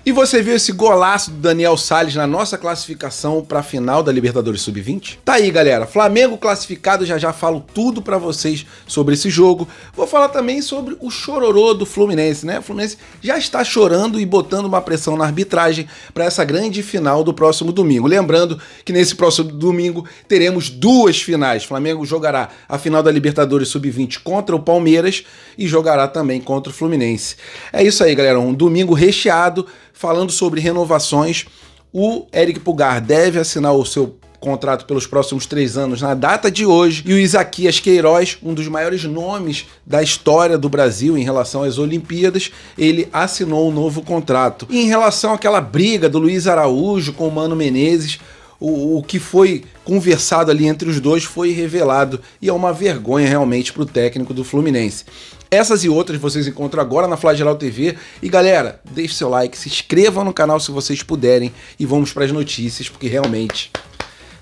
E você viu esse golaço do Daniel Sales na nossa classificação para a final da Libertadores Sub-20? Tá aí, galera. Flamengo classificado, já falo tudo para vocês sobre esse jogo. Vou falar também sobre o chororô do Fluminense, né? O Fluminense já está chorando e botando uma pressão na arbitragem para essa grande final do próximo domingo. Lembrando que nesse próximo domingo teremos duas finais. O Flamengo jogará a final da Libertadores Sub-20 contra o Palmeiras e jogará também contra o Fluminense. É isso aí, galera. Um domingo recheado. Falando sobre renovações, o Eric Pulgar deve assinar o seu contrato pelos próximos 3 anos na data de hoje, e o Isaquias Queiroz, um dos maiores nomes da história do Brasil em relação às Olimpíadas, ele assinou um novo contrato. E em relação àquela briga do Luiz Araújo com o Mano Menezes, o que foi conversado ali entre os dois foi revelado, e é uma vergonha realmente para o técnico do Fluminense. Essas e outras vocês encontram agora na Flageral TV. E galera, deixe seu like, se inscrevam no canal se vocês puderem e vamos para as notícias, porque realmente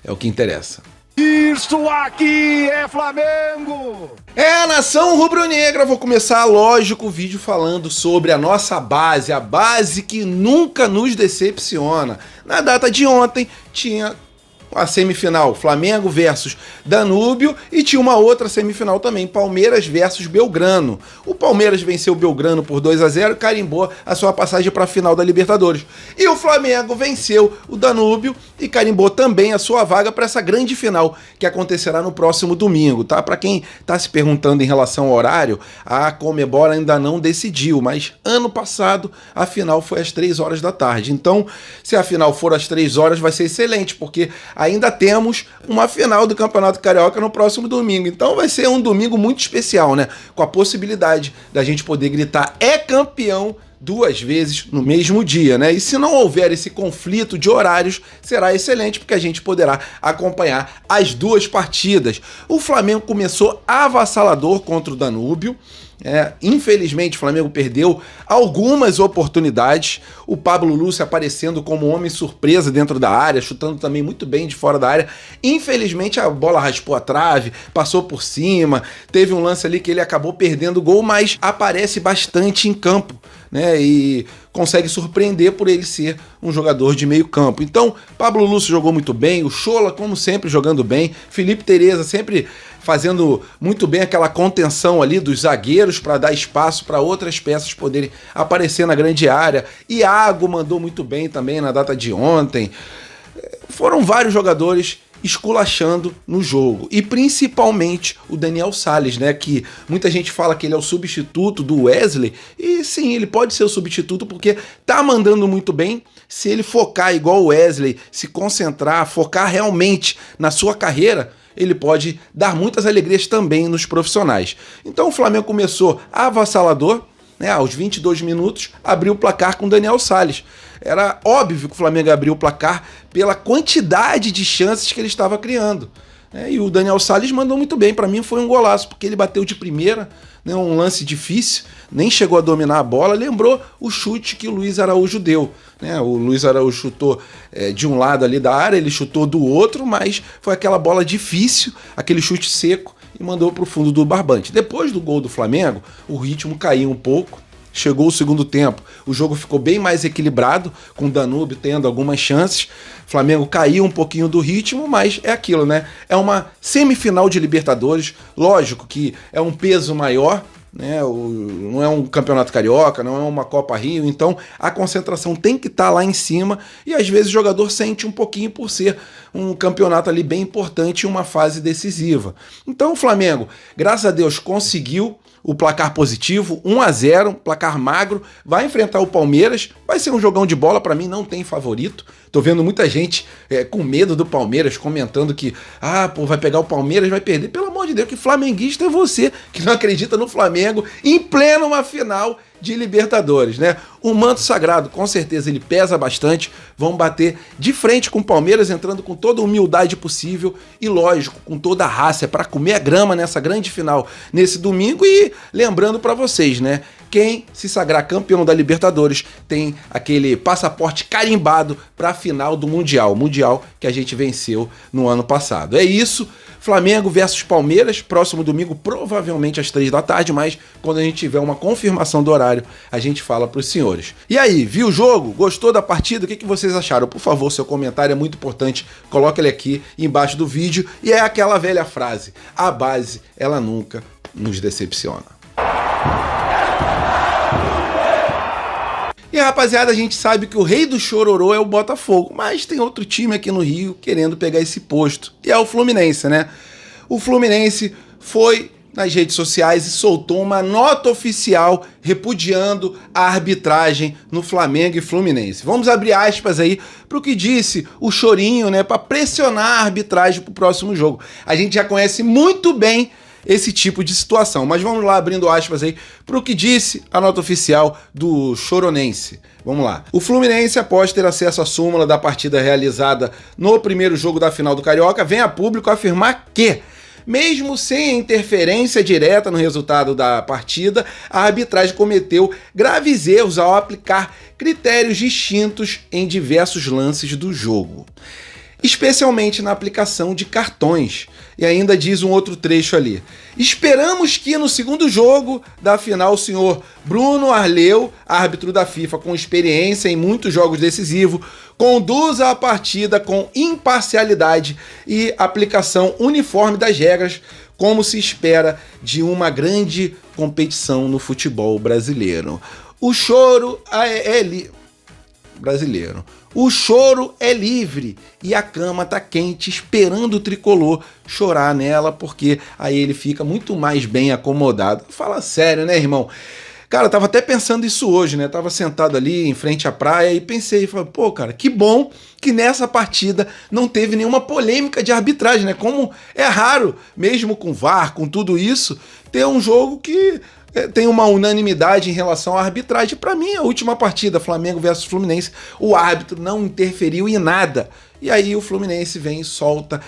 é o que interessa. Isso aqui é Flamengo! É, nação rubro-negra, vou começar, lógico, o vídeo falando sobre a nossa base, a base que nunca nos decepciona. Na data de ontem tinha a semifinal Flamengo versus Danúbio e tinha uma outra semifinal também, Palmeiras versus Belgrano. O Palmeiras venceu o Belgrano por 2-0 e carimbou a sua passagem para a final da Libertadores. E o Flamengo venceu o Danúbio e carimbou também a sua vaga para essa grande final que acontecerá no próximo domingo, tá? Para quem tá se perguntando em relação ao horário, a Conmebol ainda não decidiu, mas ano passado a final foi às 3 horas da tarde. Então, se a final for às 3 horas, vai ser excelente, porque ainda temos uma final do Campeonato Carioca no próximo domingo. Então vai ser um domingo muito especial, né? Com a possibilidade da gente poder gritar "é campeão" 2 vezes no mesmo dia, né? E se não houver esse conflito de horários, será excelente, porque a gente poderá acompanhar as 2 partidas. O Flamengo começou avassalador contra o Danúbio. Infelizmente o Flamengo perdeu algumas oportunidades, o Pablo Lúcio aparecendo como homem surpresa dentro da área, chutando também muito bem de fora da área. Infelizmente a bola raspou a trave, passou por cima, teve um lance ali que ele acabou perdendo o gol, mas aparece bastante em campo, né? E consegue surpreender por ele ser um jogador de meio campo. Então, Pablo Lúcio jogou muito bem, o Chola, como sempre, jogando bem, Felipe Tereza sempre fazendo muito bem aquela contenção ali dos zagueiros para dar espaço para outras peças poderem aparecer na grande área. Iago mandou muito bem também na data de ontem. Foram vários jogadores esculachando no jogo, e principalmente o Daniel Sales, né, que muita gente fala que ele é o substituto do Wesley, e sim, ele pode ser o substituto porque tá mandando muito bem. Se ele focar igual o Wesley, se concentrar, focar realmente na sua carreira, ele pode dar muitas alegrias também nos profissionais. Então o Flamengo começou avassalador, né, aos 22 minutos, abriu o placar com o Daniel Sales. Era óbvio que o Flamengo abriu o placar pela quantidade de chances que ele estava criando. E o Daniel Sales mandou muito bem, para mim foi um golaço, porque ele bateu de primeira, né, um lance difícil, nem chegou a dominar a bola, lembrou o chute que o Luiz Araújo deu. Né? O Luiz Araújo chutou de um lado ali da área, ele chutou do outro, mas foi aquela bola difícil, aquele chute seco, e mandou para o fundo do barbante. Depois do gol do Flamengo, o ritmo caiu um pouco. Chegou o segundo tempo, o jogo ficou bem mais equilibrado, com o Danúbio tendo algumas chances. O Flamengo caiu um pouquinho do ritmo, mas é aquilo, né? É uma semifinal de Libertadores, lógico que é um peso maior, né? Não é um campeonato carioca, não é uma Copa Rio, então a concentração tem que estar lá em cima, e às vezes o jogador sente um pouquinho por ser um campeonato ali bem importante em uma fase decisiva. Então o Flamengo, graças a Deus, conseguiu o placar positivo, 1-0, placar magro, vai enfrentar o Palmeiras, vai ser um jogão de bola, para mim não tem favorito. Tô vendo muita gente com medo do Palmeiras, comentando que vai pegar o Palmeiras, vai perder. Pelo amor de Deus, que flamenguista é você que não acredita no Flamengo em pleno uma final de Libertadores, né? O manto sagrado, com certeza, ele pesa bastante. Vão bater de frente com o Palmeiras, entrando com toda a humildade possível e, lógico, com toda a raça, para comer a grama nessa grande final nesse domingo. E lembrando para vocês, né? Quem se sagrar campeão da Libertadores tem aquele passaporte carimbado para a final do Mundial que a gente venceu no ano passado. É isso. Flamengo versus Palmeiras, próximo domingo, provavelmente às 3 da tarde, mas quando a gente tiver uma confirmação do horário, a gente fala para os senhores. E aí, viu o jogo? Gostou da partida? O que vocês acharam? Por favor, seu comentário é muito importante, coloca ele aqui embaixo do vídeo. E é aquela velha frase, a base, ela nunca nos decepciona. E rapaziada, a gente sabe que o rei do chororô é o Botafogo, mas tem outro time aqui no Rio querendo pegar esse posto, e é o Fluminense, né? O Fluminense foi nas redes sociais e soltou uma nota oficial repudiando a arbitragem no Flamengo e Fluminense. Vamos abrir aspas aí para o que disse o Chorinho, né, para pressionar a arbitragem para o próximo jogo. A gente já conhece muito bem esse tipo de situação. Mas vamos lá, abrindo aspas aí, para o que disse a nota oficial do Choronense. Vamos lá. O Fluminense, após ter acesso à súmula da partida realizada no primeiro jogo da final do Carioca, vem a público afirmar que, mesmo sem a interferência direta no resultado da partida, a arbitragem cometeu graves erros ao aplicar critérios distintos em diversos lances do jogo, especialmente na aplicação de cartões. E ainda diz um outro trecho ali: esperamos que no segundo jogo da final o senhor Bruno Arleu, árbitro da FIFA com experiência em muitos jogos decisivos, conduza a partida com imparcialidade e aplicação uniforme das regras, como se espera de uma grande competição no futebol brasileiro. O choro brasileiro. O choro é livre e a cama tá quente esperando o tricolor chorar nela, porque aí ele fica muito mais bem acomodado. Fala sério, né, irmão? Cara, eu tava até pensando isso hoje, né? Tava sentado ali em frente à praia e pensei, falei, pô, cara, que bom que nessa partida não teve nenhuma polêmica de arbitragem, né? Como é raro, mesmo com VAR, com tudo isso, ter um jogo que tem uma unanimidade em relação à arbitragem. Para mim, a última partida, Flamengo versus Fluminense, o árbitro não interferiu em nada. E aí o Fluminense vem e solta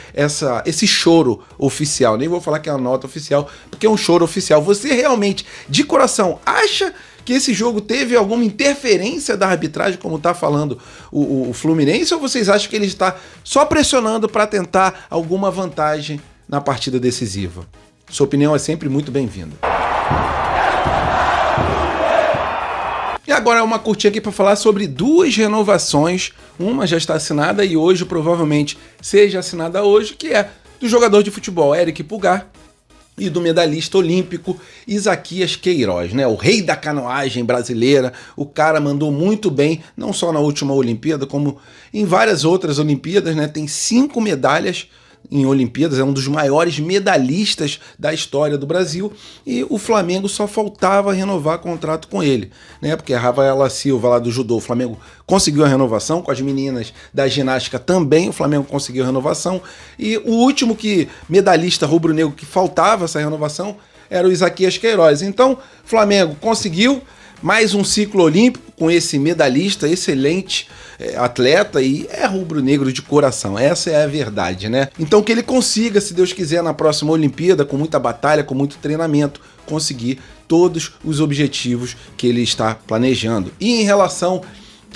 esse choro oficial. Nem vou falar que é uma nota oficial, porque é um choro oficial. Você realmente, de coração, acha que esse jogo teve alguma interferência da arbitragem, como está falando o Fluminense, ou vocês acham que ele está só pressionando para tentar alguma vantagem na partida decisiva? Sua opinião é sempre muito bem-vinda. E agora uma curtinha aqui para falar sobre duas renovações. Uma já está assinada e hoje provavelmente seja assinada hoje, que é do jogador de futebol Eric Pulgar e do medalhista olímpico Isaquias Queiroz, né? O rei da canoagem brasileira. O cara mandou muito bem, não só na última Olimpíada, como em várias outras Olimpíadas, né? Tem 5 medalhas em Olimpíadas, é um dos maiores medalhistas da história do Brasil, e o Flamengo só faltava renovar contrato com ele, né? Porque a Rafaela Silva lá do judô, o Flamengo conseguiu a renovação, com as meninas da ginástica também, o Flamengo conseguiu a renovação, e o último medalhista rubro-negro que faltava essa renovação era o Isaquias Queiroz. Então, Flamengo conseguiu mais um ciclo olímpico com esse medalhista, excelente atleta, e é rubro-negro de coração, essa é a verdade, né? Então que ele consiga, se Deus quiser, na próxima Olimpíada, com muita batalha, com muito treinamento, conseguir todos os objetivos que ele está planejando. E em relação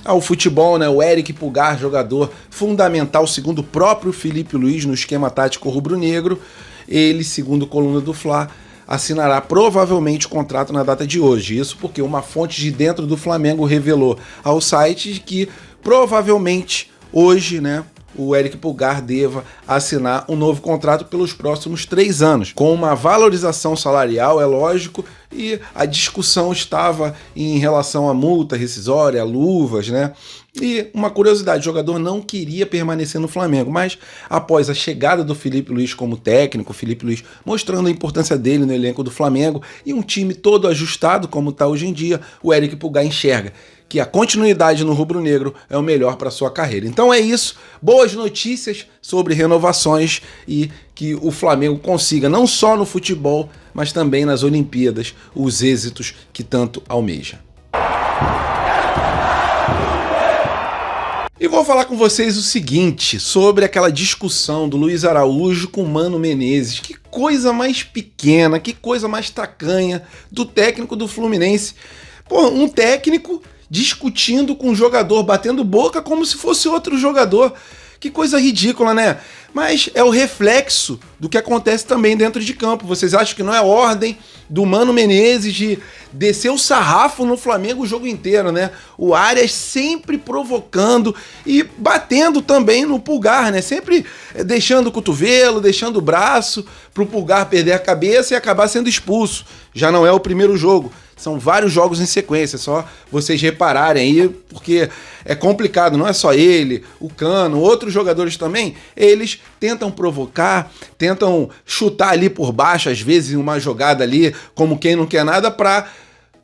ao futebol, né, o Eric Pulgar, jogador fundamental, segundo o próprio Felipe Luiz, no esquema tático rubro-negro, ele, segundo a coluna do Fla, assinará provavelmente o contrato na data de hoje. Isso porque uma fonte de dentro do Flamengo revelou ao site que provavelmente hoje, né, o Eric Pulgar deva assinar um novo contrato pelos próximos 3 anos, com uma valorização salarial, é lógico, e a discussão estava em relação à multa rescisória, a luvas, né? E uma curiosidade, o jogador não queria permanecer no Flamengo, mas após a chegada do Felipe Luiz como técnico, o Felipe Luiz mostrando a importância dele no elenco do Flamengo e um time todo ajustado como está hoje em dia, o Eric Pulgar enxerga que a continuidade no rubro-negro é o melhor para sua carreira. Então é isso, boas notícias sobre renovações e que o Flamengo consiga, não só no futebol, mas também nas Olimpíadas, os êxitos que tanto almeja. E vou falar com vocês o seguinte, sobre aquela discussão do Luiz Araújo com o Mano Menezes. Que coisa mais pequena, que coisa mais tacanha do técnico do Fluminense. Pô, um técnico discutindo com um jogador, batendo boca como se fosse outro jogador. Que coisa ridícula, né? Mas é o reflexo do que acontece também dentro de campo. Vocês acham que não é ordem do Mano Menezes de descer o sarrafo no Flamengo o jogo inteiro, né? O Arias sempre provocando e batendo também no Pulgar, né? Sempre deixando o cotovelo, deixando o braço pro Pulgar perder a cabeça e acabar sendo expulso. Já não é o primeiro jogo. São vários jogos em sequência, só vocês repararem aí, porque é complicado, não é só ele, o Cano, outros jogadores também, eles tentam provocar, tentam chutar ali por baixo, às vezes uma jogada ali, como quem não quer nada, para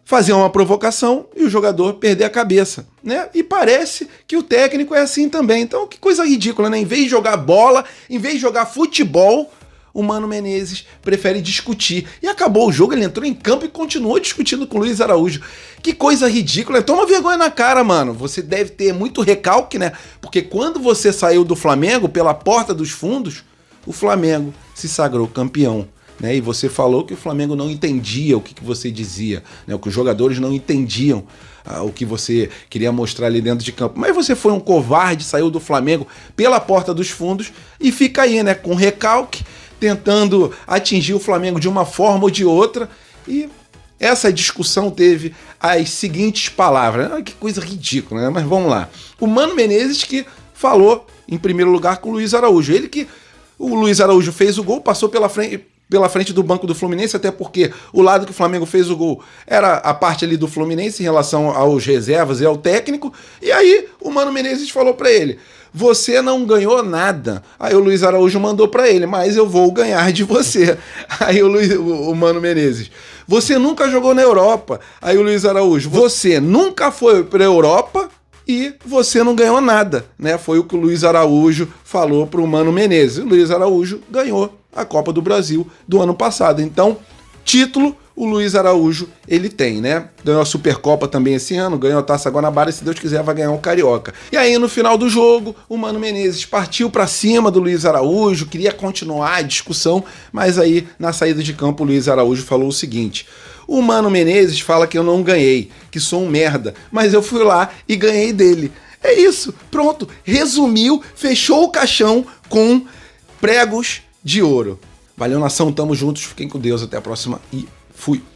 fazer uma provocação e o jogador perder a cabeça, né? E parece que o técnico é assim também. Então, que coisa ridícula, né? Em vez de jogar bola, em vez de jogar futebol, o Mano Menezes prefere discutir. E acabou o jogo, ele entrou em campo e continuou discutindo com o Luiz Araújo. Que coisa ridícula. Toma vergonha na cara, mano. Você deve ter muito recalque, né? Porque quando você saiu do Flamengo, pela porta dos fundos, o Flamengo se sagrou campeão. Né? E você falou que o Flamengo não entendia o que você dizia, né? Que os jogadores não entendiam o que você queria mostrar ali dentro de campo. Mas você foi um covarde, saiu do Flamengo pela porta dos fundos e fica aí, né? Com recalque, tentando atingir o Flamengo de uma forma ou de outra, e essa discussão teve as seguintes palavras. Que coisa ridícula, né? Mas vamos lá. O Mano Menezes que falou, em primeiro lugar, com o Luiz Araújo. O Luiz Araújo fez o gol, passou pela frente do banco do Fluminense, até porque o lado que o Flamengo fez o gol era a parte ali do Fluminense em relação aos reservas e ao técnico, e aí o Mano Menezes falou pra ele: você não ganhou nada. Aí o Luiz Araújo mandou pra ele: mas eu vou ganhar de você. Aí o Mano Menezes: você nunca jogou na Europa. Aí o Luiz Araújo: você nunca foi pra Europa e você não ganhou nada, né? Foi o que o Luiz Araújo falou pro Mano Menezes. O Luiz Araújo ganhou a Copa do Brasil do ano passado. Então, título o Luiz Araújo ele tem, né? Ganhou a Supercopa também esse ano, ganhou a Taça Guanabara e, se Deus quiser, vai ganhar o Carioca. E aí, no final do jogo, o Mano Menezes partiu pra cima do Luiz Araújo, queria continuar a discussão, mas aí, na saída de campo, o Luiz Araújo falou o seguinte: o Mano Menezes fala que eu não ganhei, que sou um merda, mas eu fui lá e ganhei dele. É isso, pronto, resumiu, fechou o caixão com pregos de ouro. Valeu, nação, tamo juntos, fiquem com Deus, até a próxima e fui.